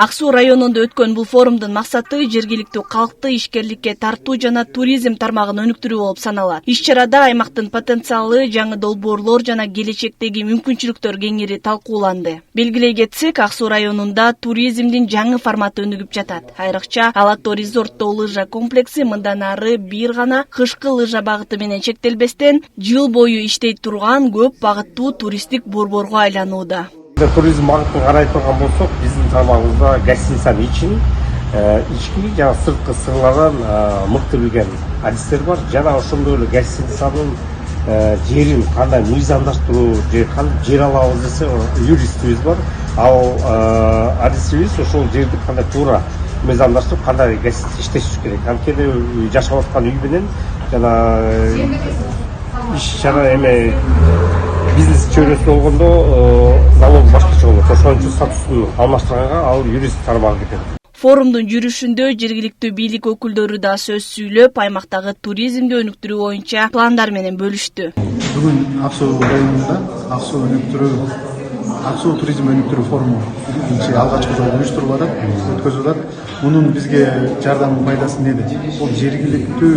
Ак Суу районунда өткөн бул форумдун максаты жергиликтүү калкты ишкерликке тартуу жана туризм тармагын өнүктүрүү болуп саналат. Иш-чарада аймактын потенциалы, жаңы долбоорлор жана келечектеги мүмкүнчүлүктөр кеңири талкууланды. Белгилей кетсек, Ак Суу районунда туризмдин жаңы форматы өнүгүп жатат. Айрыкча Алатоо резорттоо лыжа комплекси мындан ары бир гана кышкы лыжа багыты менен чектелбестен, жыл бою иштей турган көп багыттуу туристтик борборго айланууда. Туризм багытын карай турган болсок, биздин тармагыбызда гостиницаны ички жана сырткы сырлардан мыкты билген адистер бар. Жана ошондой эле гостиницанын жерин кандай мыйзамдаштыруу, жер алабыз десе юристибиз бар. Ал адисибиз ошол жерди кандай туура мыйзамдаштырып, кандай гостиница иштетиш керек. Анткени жашап аткан үй менен жана иш-чара бизнес чөйрөсү болгондо налог башкача болот. Ошон үчүн статустун алмаштырганга ал юрист тармагы кетет. Форумдун жүрүшүндө жергиликтүү бийлик өкүлдөрү да сөз сүйлөп, аймактагы туризмди өнүктүрүү боюнча пландар менен бөлүштү. Бүгүн Ак Суу районунда Ак Суу туризм өнүктүрүү форуму алгачкы жолу уюштурулуп атат, өткөзүлүп атат. Мунун бизге жардамы пайдасы эмнеде? Бул жергиликтүү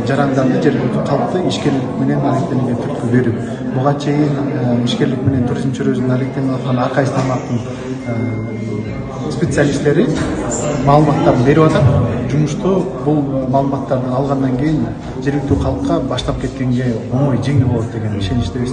жарандарды, жергиликтүү калкты ишкерлик менен алектенүүгө түрткү берүү. Буга чейин ишкерлик менен туризм чөйрөсүндө алектенип аткан ар кайсы тармактын специалисттери маалыматтарын берип атат. Жумушту бул маалыматтарды алгандан кийин жергиликтүү калкка баштап кеткенге оңой, жеңил болот деген ишеничтебиз.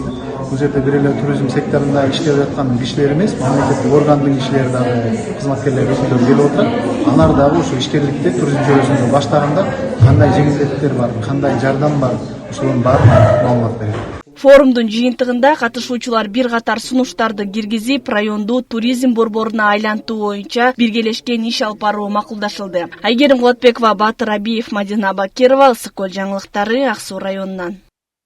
Бул жерде бир эле туризм секторунда иштеп жаткан кишилер эмес, мамлекеттик органдын кишилери дагы, кызматкерлер өкүлдөрү келип отурат. Алар дагы ошо ишкерликти туризм чөйрөсүндө баштаганда кандай жеңилдеттер бар, кандай жардам бар, ошолордун баарын маалымат берет. Форумдун жыйынтыгында катышуучулар бир катар сунуштарды киргизип, районду туризм борборуна айлантуу боюнча биргелешкен иш алып баруу макулдашылды. Айгерим Кулатбекова, Батыр Абиев, Мадина Бакирова, Ысык Көл жаңылыктары, Ак Суу районунан.